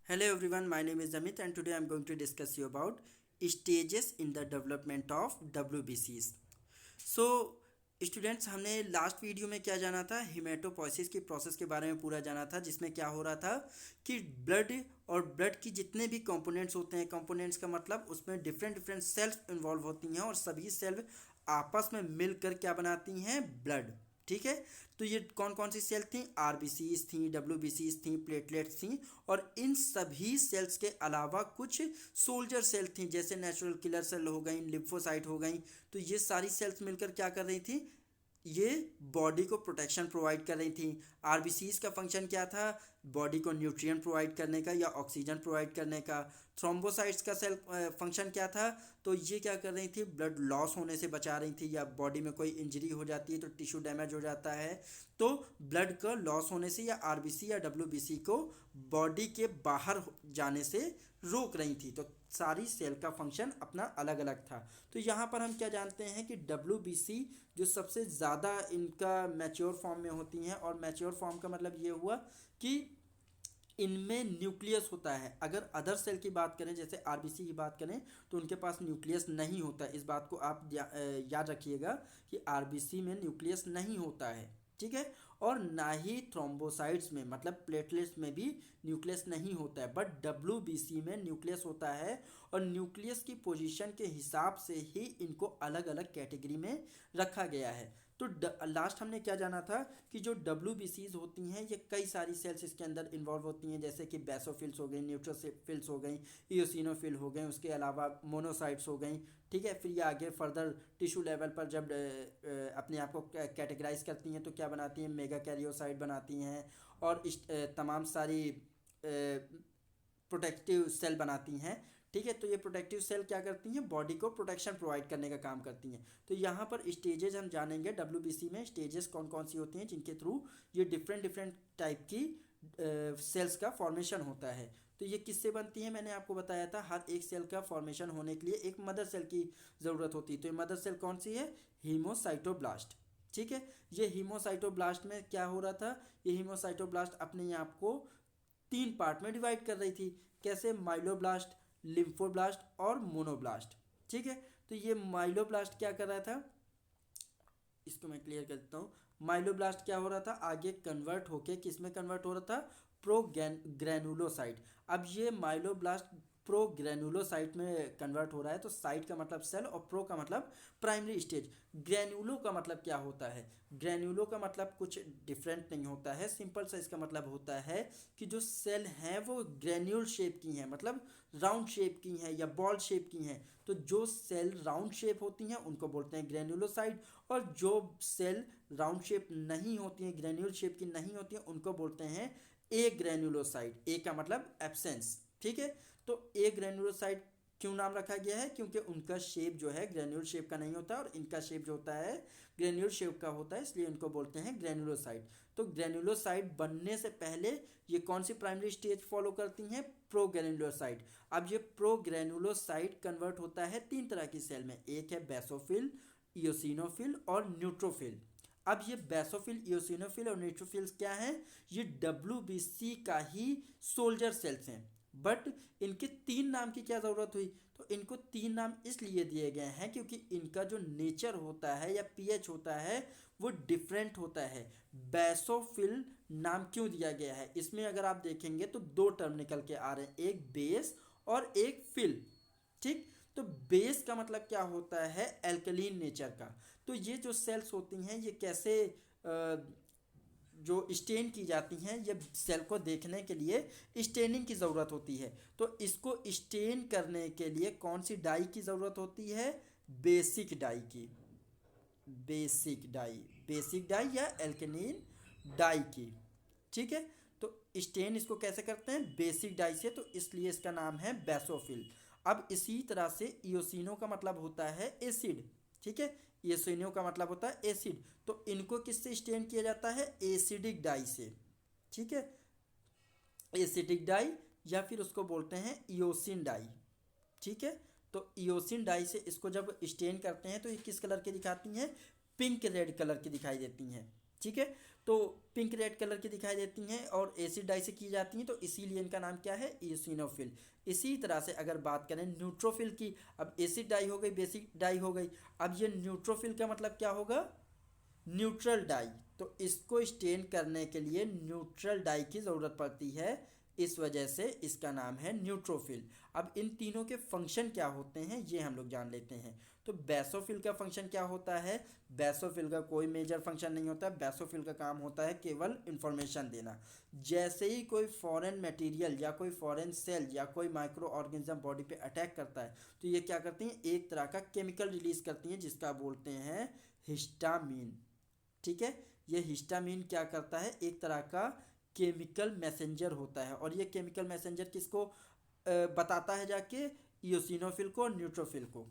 Hello everyone, my name is Amit and today I'm going to discuss you about stages in the development of WBCs. So students, हमने last video में क्या जाना था, haematopoiesis की process के बारे में पूरा जाना था, जिसमें क्या हो रहा था कि ब्लड और ब्लड की जितने भी कंपोनेंट्स होते हैं, कंपोनेंट्स का मतलब उसमें डिफरेंट डिफरेंट सेल्स इन्वॉल्व होती हैं और सभी सेल आपस में मिलकर क्या बनाती हैं, ब्लड। ठीक है। तो ये कौन कौन सी सेल थी, आरबीसीज थी, डब्ल्यूबीसीज थी, प्लेटलेट्स थी, और इन सभी सेल्स के अलावा कुछ सोल्जर सेल थी, जैसे नेचुरल किलर सेल हो गई, लिम्फोसाइट हो गई। तो ये सारी सेल्स मिलकर क्या कर रही थी, ये बॉडी को प्रोटेक्शन प्रोवाइड कर रही थी। आरबीसीज का फंक्शन क्या था, बॉडी को न्यूट्रिएंट प्रोवाइड करने का या ऑक्सीजन प्रोवाइड करने का। थ्रोम्बोसाइट्स का सेल फंक्शन क्या था, तो ये क्या कर रही थी, ब्लड लॉस होने से बचा रही थी, या बॉडी में कोई इंजरी हो जाती है तो टिश्यू डैमेज हो जाता है, तो ब्लड का लॉस होने से या आरबीसी या डब्ल्यूबीसी को बॉडी के बाहर जाने से रोक रही थी। तो सारी सेल का फंक्शन अपना अलग अलग था। तो यहाँ पर हम क्या जानते हैं कि डब्ल्यूबीसी जो सबसे ज़्यादा इनका मैच्योर फॉर्म में होती हैं, और मैच्योर फॉर्म का मतलब ये हुआ कि इनमें न्यूक्लियस होता है। अगर अदर सेल की बात करें, जैसे आरबीसी की बात करें, तो उनके पास न्यूक्लियस नहीं होता। इस बात को आप याद रखिएगा कि आरबीसी में न्यूक्लियस नहीं होता है। ठीक है। और ना ही थ्रोम्बोसाइट्स में, मतलब प्लेटलेट्स में भी न्यूक्लियस नहीं होता है, बट डब्ल्यूबीसी में न्यूक्लियस होता है। और न्यूक्लियस की पोजीशन के हिसाब से ही इनको अलग अलग कैटेगरी में रखा गया है। तो लास्ट हमने क्या जाना था कि जो डब्ल्यूबीसीज होती हैं, ये कई सारी सेल्स इसके अंदर इन्वॉल्व होती हैं, जैसे कि बेसोफिल्स हो गई, न्यूट्रोफिल्स हो गई, इयोसिनोफिल हो गए, उसके अलावा मोनोसाइट्स हो गई। ठीक है। फिर ये आगे फर्दर टिश्यू लेवल पर जब अपने आप को कैटेगराइज करती हैं तो क्या बनाती हैं, मेगा कैरियोसाइट बनाती हैं, और तमाम सारी प्रोटेक्टिव सेल बनाती हैं। ठीक है। तो ये प्रोटेक्टिव सेल क्या करती हैं, बॉडी को प्रोटेक्शन प्रोवाइड करने का काम करती हैं। तो यहाँ पर स्टेजेस हम जानेंगे, डब्ल्यूबीसी में स्टेजेस कौन कौन सी होती हैं जिनके थ्रू ये डिफरेंट डिफरेंट टाइप की सेल्स का फॉर्मेशन होता है। तो ये किससे बनती है, मैंने आपको बताया था, हर एक सेल का फॉर्मेशन होने के लिए एक मदर सेल की ज़रूरत होती है। तो ये मदर सेल कौन सी है, हीमोसाइटोब्लास्ट। ठीक है। ये हीमोसाइटोब्लास्ट में क्या हो रहा था, ये हीमोसाइटोब्लास्ट अपने आप को तीन पार्ट में डिवाइड कर रही थी। कैसे, माइलोब्लास्ट, लिम्फोब्लास्ट और मोनोब्लास्ट। ठीक है। तो ये माइलोब्लास्ट क्या कर रहा था, इसको मैं क्लियर कर देता हूँ। माइलोब्लास्ट क्या हो रहा था, आगे कन्वर्ट होके किस में कन्वर्ट हो रहा था, प्रो ग्रेनुलोसाइट। अब ये माइलोब्लास्ट प्रो ग्रेनुलोसाइट में कन्वर्ट हो रहा है। तो साइट का मतलब सेल और प्रो का मतलब प्राइमरी स्टेज। ग्रेनुलो का मतलब क्या होता है, ग्रेनुलो का मतलब कुछ डिफरेंट नहीं होता है, सिंपल सा इसका मतलब होता है कि जो सेल हैं वो ग्रेन्यूल शेप की हैं, मतलब राउंड शेप की हैं या बॉल शेप की हैं। तो जो सेल राउंड शेप होती हैं उनको बोलते हैं ग्रेनुलोसाइट, और जो सेल राउंड शेप नहीं होती हैं, ग्रेन्यूल शेप की नहीं होती हैं, उनको बोलते हैं ए ग्रेनुलोसाइट। ए का मतलब एब्सेंस। ठीक है। तो ए ग्रेनुलोसाइट क्यों नाम रखा गया है, क्योंकि उनका शेप जो है ग्रेन्यूल शेप का नहीं होता, और इनका शेप जो होता है ग्रेन्यूल शेप का होता है, इसलिए इनको बोलते हैं ग्रेनुलोसाइट। तो ग्रेनुलोसाइट बनने से पहले ये कौन सी प्राइमरी स्टेज फॉलो करती हैं, प्रोग्रेनुलोसाइट। अब ये प्रोग्रेनुलोसाइट कन्वर्ट होता है तीन तरह की सेल में, एक है बेसोफिल, इयोसिनोफिल और न्यूट्रोफिल। अब ये बेसोफिल, इयोसिनोफिल और न्यूट्रोफिल्स क्या हैं, ये डब्ल्यूबीसी का ही सोल्जर सेल्स हैं। बट इनके तीन नाम की क्या ज़रूरत हुई, तो इनको तीन नाम इसलिए दिए गए हैं क्योंकि इनका जो नेचर होता है या पीएच होता है वो डिफरेंट होता है। बेसोफिल नाम क्यों दिया गया है, इसमें अगर आप देखेंगे तो दो टर्म निकल के आ रहे हैं, एक बेस और एक फिल। ठीक। तो बेस का मतलब क्या होता है, एल्कलीन नेचर का। तो ये जो सेल्स होती हैं ये कैसे जो स्टेन की जाती हैं, ये सेल को देखने के लिए स्टेनिंग की ज़रूरत होती है। तो इसको स्टेन करने के लिए कौन सी डाई की ज़रूरत होती है, बेसिक डाई की, बेसिक डाई, बेसिक डाई या एल्केनिन डाई की। ठीक है। तो स्टेन इसको कैसे करते हैं, बेसिक डाई से, तो इसलिए इसका नाम है बेसोफिल। अब इसी तरह से इयोसिनो का मतलब होता है एसिड। ठीक है। इयोसिनो का मतलब होता है एसिड। तो इनको किससे स्टेन किया जाता है, एसिडिक डाई से। ठीक है। एसिडिक डाई, या फिर उसको बोलते हैं इयोसिन डाई। ठीक है। तो इयोसिन डाई से इसको जब स्टेन करते हैं तो ये किस कलर की दिखाती हैं, पिंक रेड कलर की दिखाई देती हैं। ठीक है। तो पिंक रेड कलर की दिखाई देती हैं और एसिड डाई से की जाती हैं, तो इसीलिए इनका नाम क्या है, इओसिनोफिल। इसी तरह से अगर बात करें न्यूट्रोफिल की, अब एसिड डाई हो गई, बेसिक डाई हो गई, अब ये न्यूट्रोफिल का मतलब क्या होगा, न्यूट्रल डाई। तो इसको स्टेन करने के लिए न्यूट्रल डाई की ज़रूरत पड़ती है, इस वजह से इसका नाम है न्यूट्रोफिल। अब इन तीनों के फंक्शन क्या होते हैं ये हम लोग जान लेते हैं। तो बेसोफिल का फंक्शन क्या होता है, बेसोफिल का कोई मेजर फंक्शन नहीं होता। बेसोफिल का काम होता है केवल इंफॉर्मेशन देना। जैसे ही कोई फॉरेन मटेरियल या कोई फॉरेन सेल या कोई माइक्रो ऑर्गेनिज्म बॉडी पे अटैक करता है, तो ये क्या करती हैं, एक तरह का केमिकल रिलीज करती हैं जिसका बोलते हैं हिस्टामीन। ठीक है, ये हिस्टामीन क्या करता है, एक तरह का केमिकल मैसेंजर होता है, और ये केमिकल मैसेंजर किसको बताता है, जाके इओसिनोफिल को और न्यूट्रोफिल को।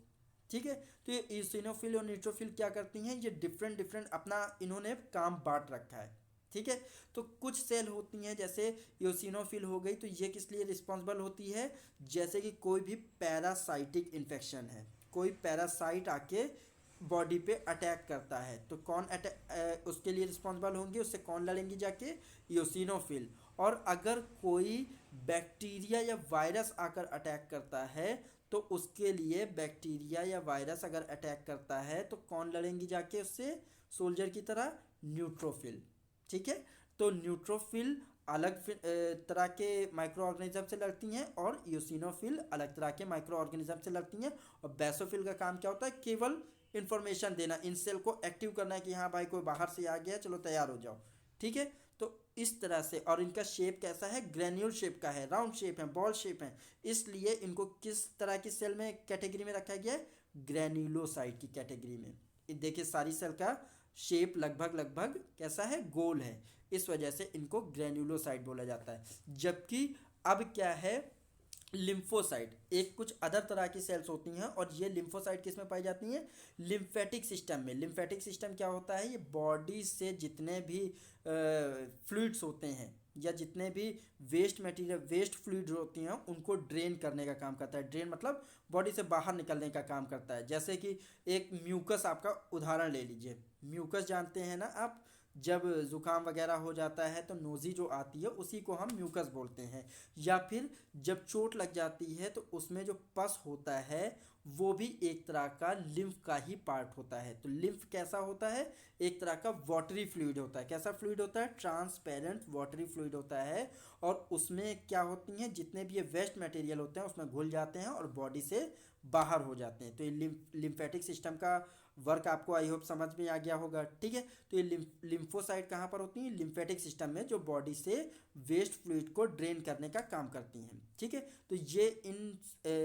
ठीक है, तो ये इओसिनोफिल और न्यूट्रोफिल क्या करती हैं, ये डिफरेंट डिफरेंट अपना इन्होंने काम बांट रखा है। ठीक है, तो कुछ सेल होती हैं जैसे इओसिनोफिल हो गई, तो ये किस लिए रिस्पॉन्सिबल होती है, जैसे कि कोई भी पैरासाइटिक इन्फेक्शन है, कोई पैरासाइट आके बॉडी पे अटैक करता है, तो कौन अटैक उसके लिए रिस्पॉन्सिबल होंगे, उससे कौन लड़ेंगे, जाके इओसिनोफिल। और अगर कोई बैक्टीरिया या वायरस आकर अटैक करता है, तो उसके लिए बैक्टीरिया या वायरस अगर अटैक करता है तो कौन लड़ेंगी जाके उससे, सोल्जर की तरह, न्यूट्रोफिल। ठीक है, तो न्यूट्रोफिल अलग तरह के माइक्रो ऑर्गेनिज्म से लड़ती हैं और इओसिनोफिल अलग तरह के माइक्रो ऑर्गेनिज्म से लड़ती हैं। और बेसोफिल का काम क्या होता है, केवल इंफॉर्मेशन देना, इन सेल को एक्टिव करना है कि हाँ भाई कोई बाहर से आ गया, चलो तैयार हो जाओ। ठीक है, तो इस तरह से, और इनका शेप कैसा है, ग्रेन्यूल शेप का है, राउंड शेप है, बॉल शेप है, इसलिए इनको किस तरह की सेल में कैटेगरी में रखा गया है, ग्रेन्यूलोसाइट की कैटेगरी में। देखिए सारी सेल का शेप लगभग लगभग कैसा है, गोल है, इस वजह से इनको ग्रेन्यूलोसाइट बोला जाता है। जबकि अब क्या है, लिम्फोसाइट, एक कुछ अदर तरह की सेल्स होती हैं, और ये लिम्फोसाइट किस में पाई जाती हैं, लिम्फेटिक सिस्टम में। लिम्फेटिक सिस्टम क्या होता है, ये बॉडी से जितने भी फ्लूइड्स होते हैं या जितने भी वेस्ट मटेरियल, वेस्ट फ्लूइड होती हैं, उनको ड्रेन करने का काम करता है। ड्रेन मतलब बॉडी से बाहर निकलने का काम करता है। जैसे कि एक म्यूकस, आपका उदाहरण ले लीजिए, म्यूकस जानते हैं ना आप, जब ज़ुकाम वगैरह हो जाता है तो नोज़ी जो आती है उसी को हम म्यूकस बोलते हैं। या फिर जब चोट लग जाती है तो उसमें जो पस होता है वो भी एक तरह का लिम्फ का ही पार्ट होता है। तो लिम्फ कैसा होता है, एक तरह का वाटरी फ्लूइड होता है। कैसा फ्लूइड होता है, ट्रांसपेरेंट वाटरी फ्लूइड होता है, और उसमें क्या होती हैं, जितने भी ये वेस्ट मटेरियल होते हैं उसमें घुल जाते हैं और बॉडी से बाहर हो जाते हैं। तो ये लिम्फेटिक सिस्टम का वर्क आपको आई होप समझ में आ गया होगा। ठीक है, तो ये लिम्फोसाइट कहाँ पर होती हैं, लिम्फेटिक सिस्टम में, जो बॉडी से वेस्ट फ्लूइड को ड्रेन करने का काम करती हैं। ठीक है, तो ये इन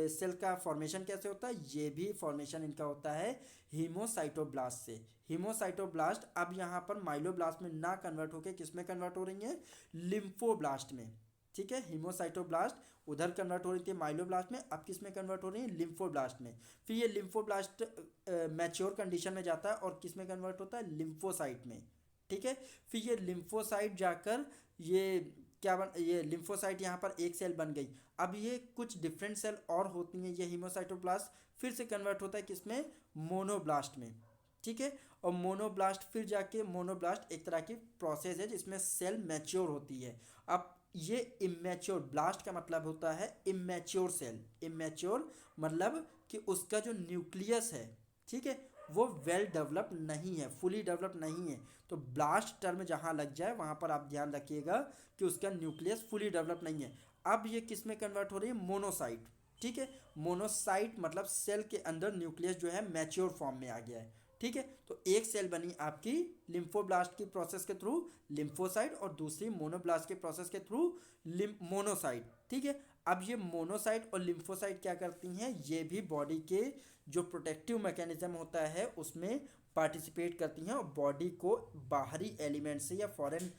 सेल का फॉर्मेशन कैसे होता है, ये भी फॉर्मेशन इनका होता है हीमोसाइटोब्लास्ट से। हीमोसाइटोब्लास्ट अब यहाँ पर माइलोब्लास्ट में ना कन्वर्ट होकर किस में कन्वर्ट हो रही हैं, लिम्फोब्लास्ट में। ठीक है, हीमोसाइटोब्लास्ट उधर कन्वर्ट हो रही थी माइलोब्लास्ट में, अब किस में कन्वर्ट हो रही है, लिम्फोब्लास्ट में। फिर ये लिम्फोब्लास्ट मैच्योर कंडीशन में जाता है और किस में कन्वर्ट होता है, लिम्फोसाइट में। ठीक है, फिर ये लिम्फोसाइट जाकर ये ये लिम्फोसाइट यहाँ पर एक सेल बन गई। अब ये कुछ डिफरेंट सेल और होती हैं, ये हीमोसाइटोब्लास्ट फिर से कन्वर्ट होता है किसमें, मोनोब्लास्ट में। ठीक है, और मोनोब्लास्ट फिर जाके, मोनोब्लास्ट एक तरह की प्रोसेस है जिसमें सेल मैच्योर होती है। अब ये इमेच्योर, ब्लास्ट का मतलब होता है इमेच्योर सेल। इमेच्योर मतलब कि उसका जो न्यूक्लियस है, ठीक है, वो वेल डेवलप नहीं है, फुली डेवलप नहीं है। तो ब्लास्ट टर्म जहाँ लग जाए वहाँ पर आप ध्यान रखिएगा कि उसका न्यूक्लियस फुली डेवलप नहीं है। अब ये किस में कन्वर्ट हो रही है, मोनोसाइट। ठीक है, मोनोसाइट मतलब सेल के अंदर न्यूक्लियस जो है मैच्योर फॉर्म में आ गया है। ठीक है, तो एक सेल बनी आपकी लिम्फोब्लास्ट की प्रोसेस के थ्रू, लिम्फोसाइट, और दूसरी मोनोब्लास्ट के प्रोसेस के थ्रू मोनोसाइट। ठीक है, अब ये मोनोसाइट और लिम्फोसाइट क्या करती हैं, ये भी बॉडी के जो प्रोटेक्टिव मैकेनिज्म होता है उसमें पार्टिसिपेट करती हैं, और बॉडी को बाहरी एलिमेंट से या फॉरेन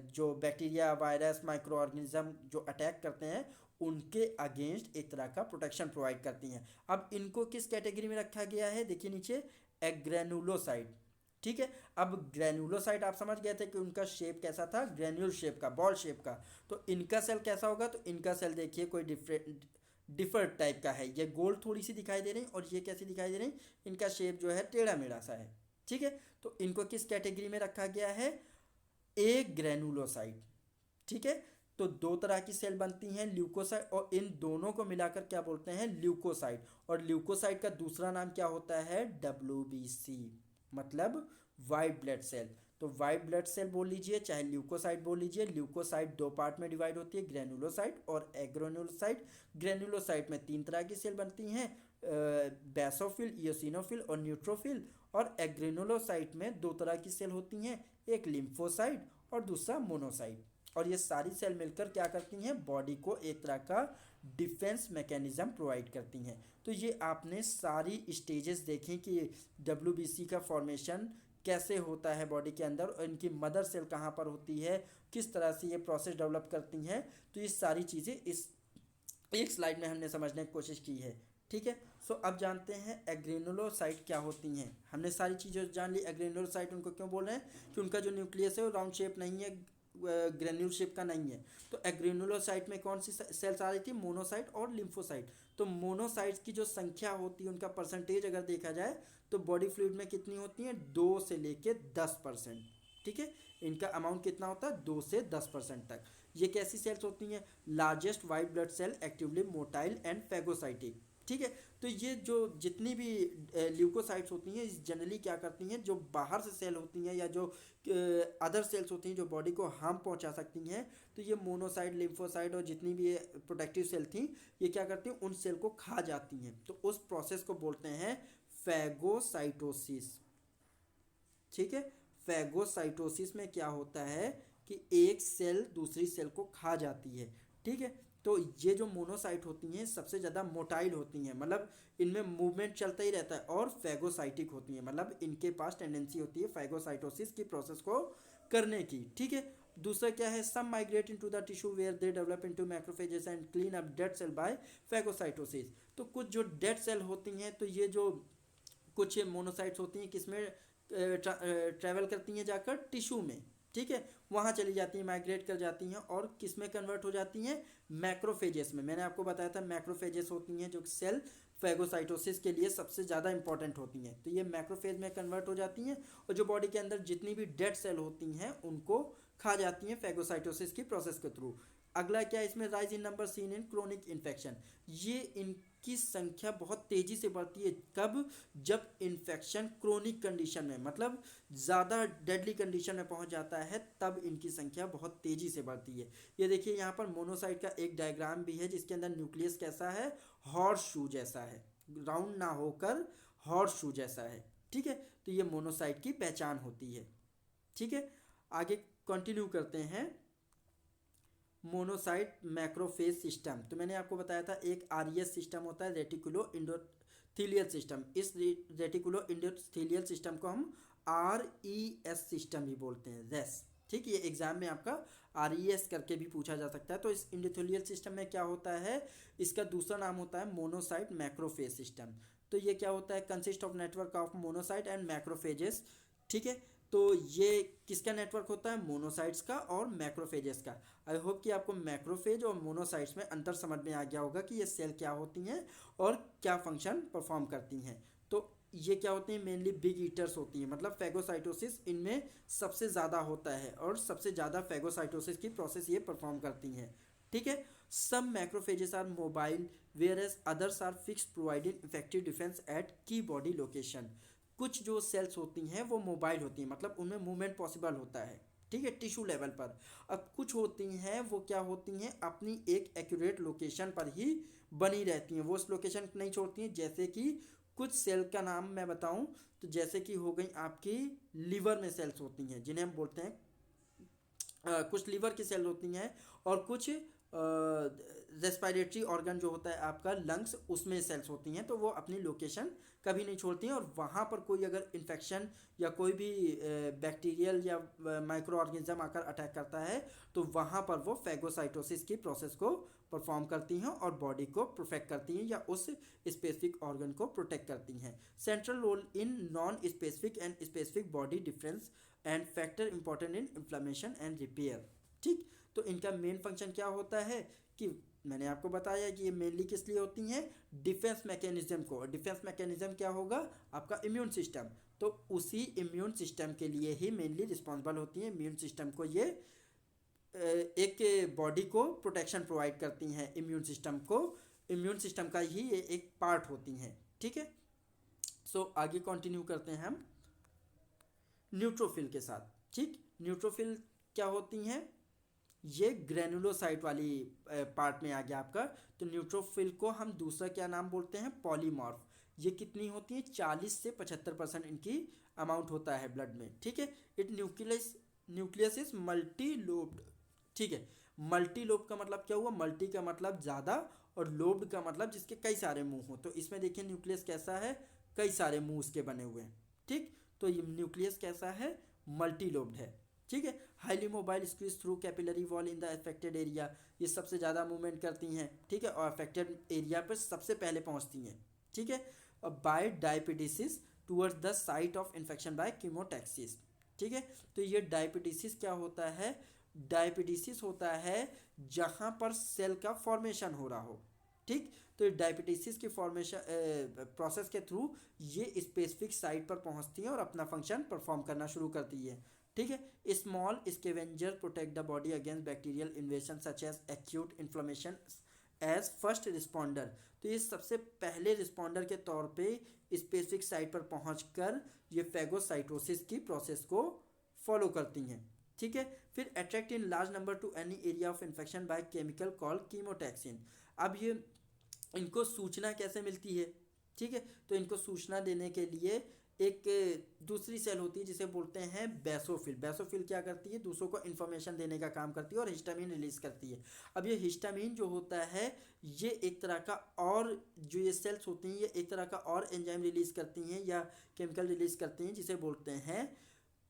जो बैक्टीरिया, वायरस, माइक्रो ऑर्गेनिज्म जो अटैक करते हैं उनके अगेंस्ट एक तरह का प्रोटेक्शन प्रोवाइड करती हैं। अब इनको किस कैटेगरी में रखा गया है, देखिए नीचे, ग्रेनुलोसाइट। ठीक है, अब ग्रेनुलोसाइट आप समझ गए थे कि उनका शेप कैसा था, ग्रेन्यूल शेप का, बॉल शेप का। तो इनका सेल कैसा होगा, तो इनका सेल देखिए कोई डिफरेंट टाइप का है। ये गोल थोड़ी सी दिखाई दे रही और ये कैसी दिखाई दे रही, इनका शेप जो है टेढ़ा मेढ़ा सा है। ठीक है, तो इनको किस कैटेगरी में रखा गया है, ए ग्रेनुलोसाइट। ठीक है, तो दो तरह की सेल बनती हैं, ल्यूकोसाइट, और इन दोनों को मिलाकर क्या बोलते हैं, ल्यूकोसाइट। और ल्यूकोसाइट का दूसरा नाम क्या होता है, WBC, मतलब वाइट ब्लड सेल। तो वाइट ब्लड सेल बोल लीजिए चाहे ल्यूकोसाइट बोल लीजिए। ल्यूकोसाइट दो पार्ट में डिवाइड होती है, ग्रेनुलोसाइट और एग्रेनुलोसाइट। ग्रेनुलोसाइट में तीन तरह की सेल बनती हैं, बेसोफिल, इयोसिनोफिल और न्यूट्रोफिल। और एग्रेनुलोसाइट में दो तरह की सेल होती हैं, एक लिम्फोसाइट और दूसरा मोनोसाइट। और ये सारी सेल मिलकर क्या करती हैं, बॉडी को एक तरह का डिफेंस मैकेनिज्म प्रोवाइड करती हैं। तो ये आपने सारी स्टेजेस देखी कि WBC का फॉर्मेशन कैसे होता है बॉडी के अंदर, और इनकी मदर सेल कहाँ पर होती है, किस तरह से ये प्रोसेस डेवलप करती हैं। तो ये सारी चीज़ें इस एक स्लाइड में हमने समझने की कोशिश की है। ठीक है, सो अब जानते हैं एग्रेनुलोसाइट क्या होती हैं। हमने सारी चीज़ें जान ली। एग्रेनुलोसाइट उनको क्यों बोल रहे हैं, कि उनका जो न्यूक्लियस है वो राउंड शेप नहीं है, ग्रेन्यूल शेप का नहीं है। तो एग्रेनुलोसाइट में कौन सी सेल्स आ रही थी, मोनोसाइट और लिम्फोसाइट। तो मोनोसाइट्स की जो संख्या होती है, उनका परसेंटेज अगर देखा जाए तो बॉडी फ्लूइड में कितनी होती है, 2 से लेके 10%। ठीक है, इनका अमाउंट कितना होता है, 2 से 10% तक। ये कैसी सेल्स होती हैं, largest white blood cell, actively motile and phagocytic. ठीक है, तो ये जो जितनी भी ल्यूकोसाइट्स होती हैं जनरली क्या करती हैं, जो बाहर से सेल होती हैं या जो अदर सेल्स होती हैं जो बॉडी को हार्म पहुंचा सकती हैं, तो ये मोनोसाइट, लिम्फोसाइट और जितनी भी प्रोटेक्टिव सेल थी, ये क्या करती हैं, उन सेल को खा जाती हैं। तो उस प्रोसेस को बोलते हैं फैगोसाइटोसिस। ठीक है, फैगोसाइटोसिस में क्या होता है कि एक सेल दूसरी सेल को खा जाती है। ठीक है, तो ये जो मोनोसाइट होती हैं सबसे ज़्यादा मोटाइल होती हैं, मतलब इनमें मूवमेंट चलता ही रहता है, और फैगोसाइटिक होती हैं, मतलब इनके पास टेंडेंसी होती है फैगोसाइटोसिस की प्रोसेस को करने की। ठीक है, दूसरा क्या है, some migrate into the tissue where they develop into macrophages and clean up dead cell by phagocytosis. तो कुछ जो डेड सेल होती हैं, तो ये जो कुछ मोनोसाइट्स होती हैं किसमें ट्रैवल करती हैं, जाकर टिश्यू में। ठीक है, वहाँ चली जाती हैं, माइग्रेट कर जाती हैं, और किस में कन्वर्ट हो जाती हैं, मैक्रोफेजेस में। मैंने आपको बताया था मैक्रोफेजेस होती हैं जो सेल फैगोसाइटोसिस के लिए सबसे ज़्यादा इंपॉर्टेंट होती हैं। तो ये मैक्रोफेज में कन्वर्ट हो जाती हैं, और जो बॉडी के अंदर जितनी भी डेड सेल होती हैं उनको खा जाती हैं फैगोसाइटोसिस की प्रोसेस के थ्रू। अगला क्या है इसमें, rise in number seen in chronic infection. ये इनकी संख्या बहुत तेज़ी से बढ़ती है, कब, जब इन्फेक्शन क्रोनिक कंडीशन में, मतलब ज़्यादा डेडली कंडीशन में पहुंच जाता है, तब इनकी संख्या बहुत तेज़ी से बढ़ती है। ये देखिए यहाँ पर मोनोसाइट का एक डायग्राम भी है, जिसके अंदर न्यूक्लियस कैसा है, हॉर्स शू जैसा है, राउंड ना होकर हॉर्स शू जैसा है। ठीक है, तो ये मोनोसाइट की पहचान होती है। ठीक है, आगे कंटिन्यू करते हैं। मोनोसाइट मैक्रोफेज सिस्टम, तो मैंने आपको बताया था एक RES सिस्टम होता है, रेटिकुलो इंडोथीलियल सिस्टम। इस रेटिकुलो इंडोथीलियल सिस्टम को हम RES सिस्टम भी बोलते हैं, रेस। ठीक, ये एग्जाम में आपका RES करके भी पूछा जा सकता है। तो इस इंडोथीलियल सिस्टम में क्या होता है, इसका दूसरा नाम होता है मोनोसाइट मैक्रोफेज सिस्टम। तो ये क्या होता है, consist of network of monocyte and macrophages. ठीक है, तो ये किसका नेटवर्क होता है, मोनोसाइट्स का और मैक्रोफेजेस का। आई होप कि आपको मैक्रोफेज और मोनोसाइट्स में अंतर समझ में आ गया होगा कि ये सेल क्या होती हैं और क्या फंक्शन परफॉर्म करती हैं। तो ये क्या होती हैं, मेनली बिग ईटर्स होती हैं, मतलब फैगोसाइटोसिस इनमें सबसे ज़्यादा होता है, और सबसे ज़्यादा फैगोसाइटोसिस की प्रोसेस ये परफॉर्म करती हैं। ठीक है, some macrophages are mobile whereas others are fix providing effective defense at key body location. कुछ जो सेल्स होती हैं वो मोबाइल होती हैं, मतलब उनमें मूवमेंट पॉसिबल होता है। ठीक है, टिश्यू लेवल पर। अब कुछ होती हैं वो क्या होती हैं, अपनी एक एक्यूरेट लोकेशन पर ही बनी रहती हैं, वो उस लोकेशन नहीं छोड़ती हैं। जैसे कि कुछ सेल का नाम मैं बताऊं, तो जैसे कि हो गई आपकी लीवर में सेल्स होती हैं जिन्हें हम बोलते हैं कुछ लीवर की सेल होती हैं, और कुछ रेस्पिरेटरी ऑर्गन जो होता है आपका लंग्स, उसमें सेल्स होती हैं। तो वो अपनी लोकेशन कभी नहीं छोड़ती हैं, और वहाँ पर कोई अगर इन्फेक्शन या कोई भी बैक्टीरियल या माइक्रो ऑर्गेनिज्म आकर अटैक करता है, तो वहाँ पर वो फैगोसाइटोसिस की प्रोसेस को परफॉर्म करती हैं और बॉडी को प्रोटेक्ट करती हैं, या उस स्पेसिफिक ऑर्गन को प्रोटेक्ट करती हैं। Central role in non specific and specific body difference and factor important in inflammation and repair. ठीक, तो इनका मेन फंक्शन क्या होता है कि मैंने आपको बताया कि ये मेनली किस लिए होती हैं, डिफेंस मैकेनिज्म को। डिफेंस मैकेनिज्म क्या होगा, आपका इम्यून सिस्टम। तो उसी इम्यून सिस्टम के लिए ही मेनली रिस्पॉन्सिबल होती हैं। इम्यून सिस्टम को ये एक बॉडी को प्रोटेक्शन प्रोवाइड करती हैं। इम्यून सिस्टम का ही ये एक पार्ट होती हैं, ठीक है। सो आगे कंटिन्यू करते हैं हम न्यूट्रोफिल के साथ, ठीक। न्यूट्रोफिल क्या होती हैं, ये ग्रेनुलोसाइट वाली पार्ट में आ गया आपका। तो न्यूट्रोफिल को हम दूसरा क्या नाम बोलते हैं, पॉलीमॉर्फ। ये कितनी होती है, 40 से 75% इनकी अमाउंट होता है ब्लड में, ठीक है। It nucleus is multi lobed, ठीक है। मल्टी लोब का मतलब क्या हुआ, मल्टी का मतलब ज़्यादा और लोब्ड का मतलब जिसके कई सारे मुंह हो। तो इसमें देखिए न्यूक्लियस कैसा है, कई सारे मुंह उसके बने हुए हैं, ठीक। तो ये न्यूक्लियस कैसा है, मल्टी लोब्ड है, ठीक है। Highly mobile squeeze through capillary wall in the affected area, ये सबसे ज़्यादा मूवमेंट करती हैं, ठीक है, और अफेक्टेड एरिया पर सबसे पहले पहुंचती हैं, ठीक है। और by diapedesis towards the site of infection by chemotaxis, ठीक है। तो ये डायबिटीसिस क्या होता है, डायबिटीसिस होता है जहाँ पर सेल का फॉर्मेशन हो रहा हो, ठीक। तो डायबिटीसिस की फॉर्मेशन प्रोसेस के थ्रू ये स्पेसिफिक साइट पर पहुँचती हैं और अपना फंक्शन परफॉर्म करना शुरू करती है, ठीक है। Small scavenger protect the body against bacterial invasion such as acute inflammation as first responder. तो ये सबसे पहले रिस्पॉन्डर के तौर पे स्पेसिफिक साइट पर पहुंचकर ये फैगोसाइटोसिस की प्रोसेस को फॉलो करती हैं, ठीक है। फिर attract in large number to any area of infection by chemical called chemotaxin. अब ये इनको सूचना कैसे मिलती है, ठीक है। तो इनको सूचना देने के लिए एक दूसरी सेल होती है जिसे बोलते हैं बेसोफिल। बेसोफिल क्या करती है, दूसरों को इन्फॉर्मेशन देने का काम करती है और हिस्टामिन रिलीज करती है। अब ये हिस्टामिन जो होता है ये एक तरह का, और जो ये सेल्स होती हैं ये एक तरह का और एंजाइम रिलीज करती हैं या केमिकल रिलीज करती हैं जिसे बोलते हैं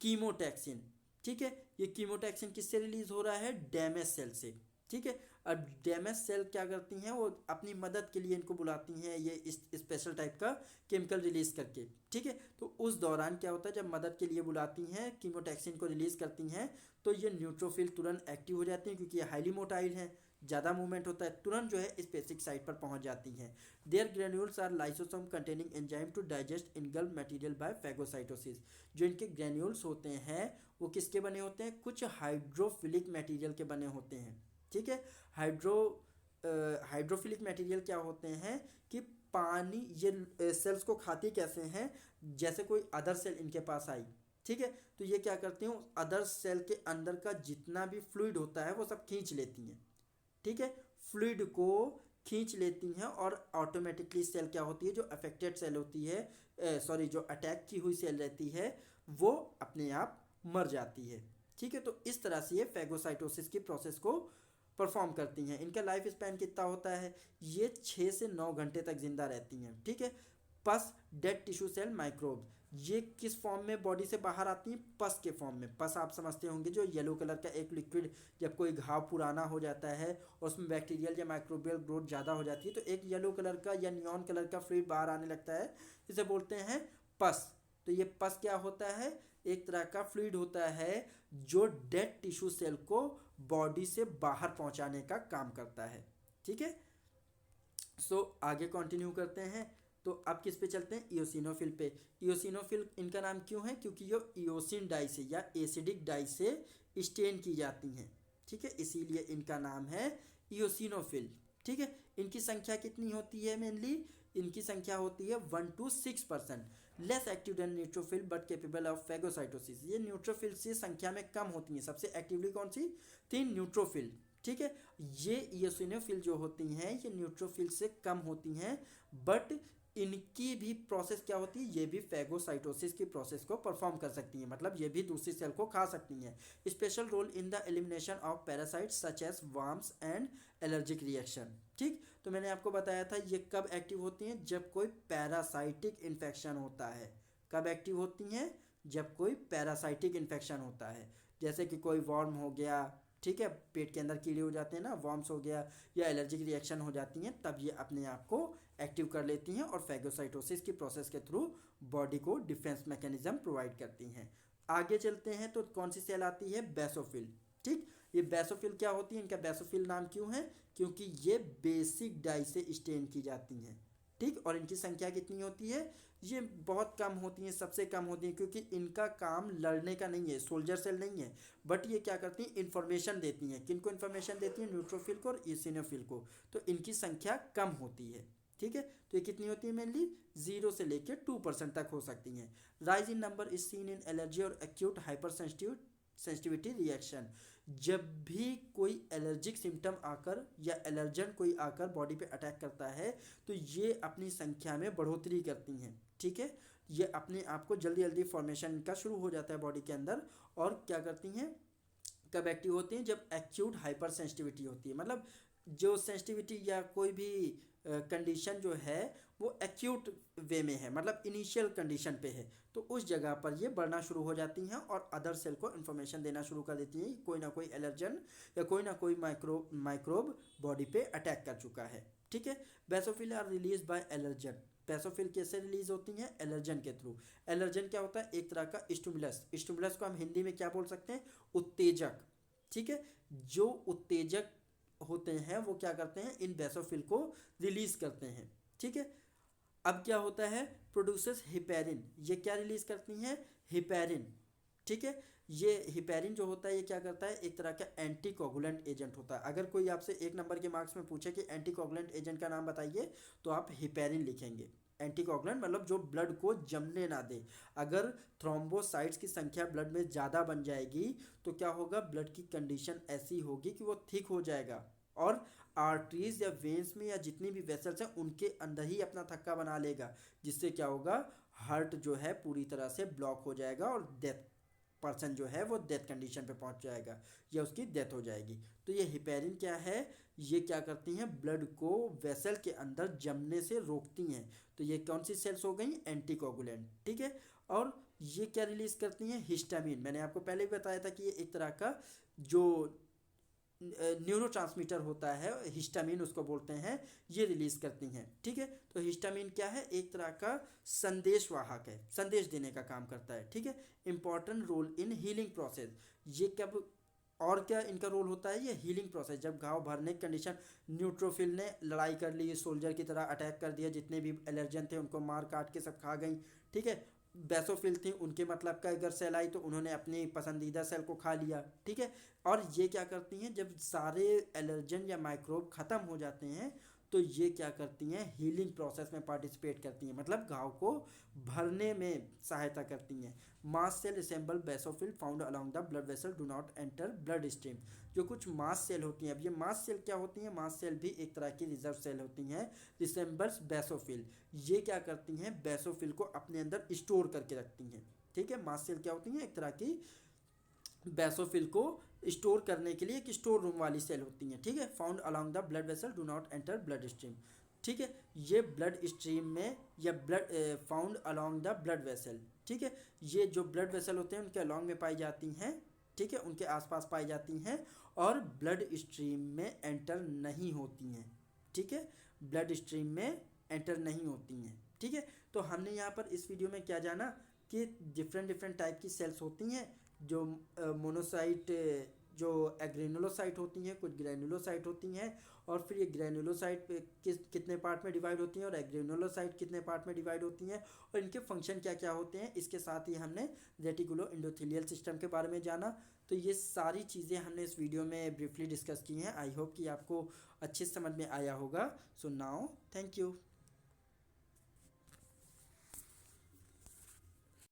कीमोटैक्सिन, ठीक है। ये कीमोटैक्सिन किससे रिलीज हो रहा है, डैमेज सेल से, ठीक है। अब डैमेज सेल क्या करती हैं, वो अपनी मदद के लिए इनको बुलाती हैं ये इस स्पेशल टाइप का केमिकल रिलीज करके, ठीक है। तो उस दौरान क्या होता है, जब मदद के लिए बुलाती हैं कीमोटैक्सिन को रिलीज करती हैं तो ये न्यूट्रोफिल तुरंत एक्टिव हो जाती हैं, क्योंकि ये हाईली मोटाइल हैं, ज़्यादा मूवमेंट होता है, तुरंत जो है स्पेसिफिक साइट पर पहुंच जाती हैं। Their granules are lysosome containing enzyme to digest engulf material by phagocytosis. जो इनके ग्रेन्यूल्स होते हैं वो किसके बने होते हैं, कुछ हाइड्रोफिलिक मटेरियल के बने होते हैं, ठीक है। हाइड्रोफिलिक मटेरियल क्या होते हैं कि पानी, ये सेल्स को खाती कैसे हैं, जैसे कोई अदर सेल इनके पास आई, ठीक है। तो ये क्या करती हैं, अदर सेल के अंदर का जितना भी फ्लूइड होता है वो सब खींच लेती हैं, ठीक है। फ्लूइड को खींच लेती हैं और ऑटोमेटिकली सेल क्या होती है, जो अफेक्टेड सेल होती है, जो अटैक की हुई सेल रहती है वो अपने आप मर जाती है, ठीक है। तो इस तरह से ये फैगोसाइटोसिस की प्रोसेस को परफॉर्म करती हैं। इनका लाइफ स्पैन कितना होता है, ये 6 से 9 घंटे तक जिंदा रहती हैं, ठीक है। पस डेड टिश्यू सेल माइक्रोब्स, ये किस फॉर्म में बॉडी से बाहर आती हैं, पस के फॉर्म में। पस आप समझते होंगे, जो येलो कलर का एक लिक्विड, जब कोई घाव पुराना हो जाता है और उसमें बैक्टीरियल या माइक्रोबियल ग्रोथ ज़्यादा हो जाती है तो एक येलो कलर का या नियॉन कलर का फ्लूइड बाहर आने लगता है, इसे बोलते हैं पस। तो ये पस क्या होता है, एक तरह का फ्लूइड होता है जो डेड टिश्यू सेल को बॉडी से बाहर पहुंचाने का काम करता है, ठीक है। सो आगे कंटिन्यू करते हैं। तो अब किस पे चलते हैं, इयोसिनोफिल पे। इयोसिनोफिल इनका नाम क्यों है, क्योंकि ये इयोसिन डाई से या एसिडिक डाई से स्टेन की जाती हैं, ठीक है, इसीलिए इनका नाम है इयोसिनोफिल, ठीक है। इनकी संख्या कितनी होती है, मेनली इनकी संख्या होती है 1 to 6%, less active than neutrophil but capable of phagocytosis. ये न्यूट्रोफिल से संख्या में कम होती हैं। सबसे एक्टिवली कौन सी थी, न्यूट्रोफिल, ठीक है। ये इयोसिनोफिल जो होती हैं ये न्यूट्रोफिल से कम होती हैं, बट इनकी भी प्रोसेस क्या होती है, ये भी फैगोसाइटोसिस की प्रोसेस को परफॉर्म कर सकती हैं, मतलब ये भी दूसरी सेल को खा सकती हैं। Special role in the elimination of parasites such as worms and allergic reaction, ठीक। तो मैंने आपको बताया था ये कब एक्टिव होती हैं, जब कोई पैरासाइटिक इन्फेक्शन होता है। कब एक्टिव होती हैं, जब कोई पैरासाइटिक इन्फेक्शन होता है, जैसे कि कोई वर्म हो गया, ठीक है, पेट के अंदर कीड़े हो जाते हैं ना, वर्म्स हो गया, या एलर्जिक रिएक्शन हो जाती हैं, तब ये अपने आप को एक्टिव कर लेती हैं और फैगोसाइटोसिस की प्रोसेस के थ्रू बॉडी को डिफेंस मैकेनिज्म प्रोवाइड करती हैं। आगे चलते हैं तो कौन सी सेल आती है, बेसोफिल, ठीक। ये बेसोफिल क्या होती है, इनका बेसोफिल नाम क्यों है, क्योंकि ये बेसिक डाई से स्टेन की जाती हैं, ठीक। और इनकी संख्या कितनी होती है, ये बहुत कम होती हैं, सबसे कम होती हैं, क्योंकि इनका काम लड़ने का नहीं है, सोल्जर सेल नहीं है, बट ये क्या करती हैं, इन्फॉर्मेशन देती हैं। किनको इन्फॉर्मेशन देती हैं, न्यूट्रोफिल को और इसिनोफिल को। तो इनकी संख्या कम होती है, ठीक है। तो ये कितनी होती है, मेनली 0 से लेकर 2% तक हो सकती हैं। Rise in number is seen in allergy और एक्यूट हाइपर सेंसिटिविटी रिएक्शन। जब भी कोई एलर्जिक सिम्टम आकर या एलर्जन कोई आकर बॉडी पे अटैक करता है, तो ये अपनी संख्या में बढ़ोतरी करती हैं, ठीक है। ये अपने आप को जल्दी जल्दी फॉर्मेशन का शुरू हो जाता है बॉडी के अंदर। और क्या करती हैं, कब एक्टिव होती हैं, जब एक्यूट हाइपर सेंसिटिविटी होती है, मतलब जो सेंसिटिविटी या कोई भी कंडीशन जो है वो एक्यूट वे में है, मतलब इनिशियल कंडीशन पे है, तो उस जगह पर ये बढ़ना शुरू हो जाती हैं और अदर सेल को इन्फॉर्मेशन देना शुरू कर देती हैं, कोई ना कोई एलर्जन या कोई ना कोई माइक्रोब बॉडी पे अटैक कर चुका है, ठीक है। Basophil are release by allergen. Basophil कैसे रिलीज होती हैं, एलर्जन के थ्रू। एलर्जन क्या होता है, एक तरह का स्टिमुलस। स्टिमुलस को हम हिंदी में क्या बोल सकते हैं, उत्तेजक, ठीक है। जो उत्तेजक होते हैं वो क्या करते हैं, इन बेसोफिल को रिलीज करते हैं, ठीक है। अब क्या होता है, प्रोड्यूसेस हिपेरिन। ये क्या रिलीज करती हैं, हिपेरिन, ठीक है। ये हिपेरिन जो होता है ये क्या करता है, एक तरह का एंटीकोगुलेंट एजेंट होता है। अगर कोई आपसे 1 नंबर के मार्क्स में पूछे कि एंटीकोगुलेंट एजेंट का नाम बताइए, तो आप हिपेरिन लिखेंगे। एंटीकोगुलेंट मतलब जो ब्लड को जमने ना दे। अगर थ्रोम्बोसाइट्स की संख्या ब्लड में ज़्यादा बन जाएगी तो क्या होगा, ब्लड की कंडीशन ऐसी होगी कि वो थिक हो जाएगा और आर्टरीज या वेन्स में या जितनी भी वेसल्स हैं उनके अंदर ही अपना थक्का बना लेगा, जिससे क्या होगा, हार्ट जो है पूरी तरह से ब्लॉक हो जाएगा और डेथ, पर्सन जो है वो डेथ कंडीशन पे पहुंच जाएगा या उसकी डेथ हो जाएगी। तो ये हिपेरिन क्या है, ये क्या करती हैं, ब्लड को वेसल के अंदर जमने से रोकती हैं। तो ये कौन सी सेल्स हो गई, एंटीकोगुलेंट, ठीक है। और ये क्या रिलीज करती हैं, हिस्टामिन। मैंने आपको पहले भी बताया था कि ये एक तरह का जो न्यूरोट्रांसमीटर होता है, हिस्टामिन उसको बोलते हैं, ये रिलीज करती हैं, ठीक है। तो हिस्टामिन क्या है, एक तरह का संदेशवाहक है, संदेश देने का काम करता है, ठीक है। Important role in healing process. ये कब और क्या इनका रोल होता है, ये हीलिंग प्रोसेस, जब घाव भरने की कंडीशन, न्यूट्रोफिल ने लड़ाई कर ली, सोल्जर की तरह अटैक कर दिया, जितने भी एलर्जन थे उनको मार काट के सब खा गई, ठीक है। बेसोफिल थी, उनके मतलब का अगर सेल आई तो उन्होंने अपनी पसंदीदा सेल को खा लिया, ठीक है। और ये क्या करती हैं, जब सारे एलर्जन या माइक्रोब ख़त्म हो जाते हैं तो ये क्या करती हैं, हीलिंग प्रोसेस में पार्टिसिपेट करती हैं, मतलब घाव को भरने में सहायता करती हैं। Mast cell resemble basophil found along the blood vessel do not enter blood stream. जो कुछ मास सेल होती हैं, अब ये मास सेल क्या होती हैं, मास सेल भी एक तरह की रिजर्व सेल होती हैं, रिसेंबल्स बेसोफिल। ये क्या करती हैं, बेसोफिल को अपने अंदर स्टोर करके रखती हैं, ठीक है। मास सेल क्या होती हैं, एक तरह की बेसोफिल को स्टोर करने के लिए एक स्टोर रूम वाली सेल होती हैं, ठीक है। Found along the blood vessel do not enter blood stream, ठीक है। ये ब्लड स्ट्रीम में या blood found along the blood vessel, ठीक है। ये जो ब्लड वेसल होते हैं उनके अलोंग में पाई जाती हैं, ठीक है, उनके आसपास पाई जाती हैं और ब्लड स्ट्रीम में एंटर नहीं होती हैं, ठीक है। ब्लड स्ट्रीम में एंटर नहीं होती हैं, ठीक है। तो हमने यहाँ पर इस वीडियो में क्या जाना कि डिफरेंट डिफरेंट टाइप की सेल्स होती हैं, जो मोनोसाइट, जो एग्रेनुलोसाइट होती हैं, कुछ ग्रेनुलोसाइट होती हैं, और फिर ये ग्रेनुलोसाइट कितने पार्ट में डिवाइड होती हैं और एग्रेनुलोसाइट कितने पार्ट में डिवाइड होती हैं और इनके फंक्शन क्या क्या होते हैं। इसके साथ ही हमने रेटिकुलो एंडोथेलियल सिस्टम के बारे में जाना। तो ये सारी चीज़ें हमने इस वीडियो में ब्रीफली डिस्कस की हैं। आई होप कि आपको अच्छे समझ में आया होगा। So now thank you.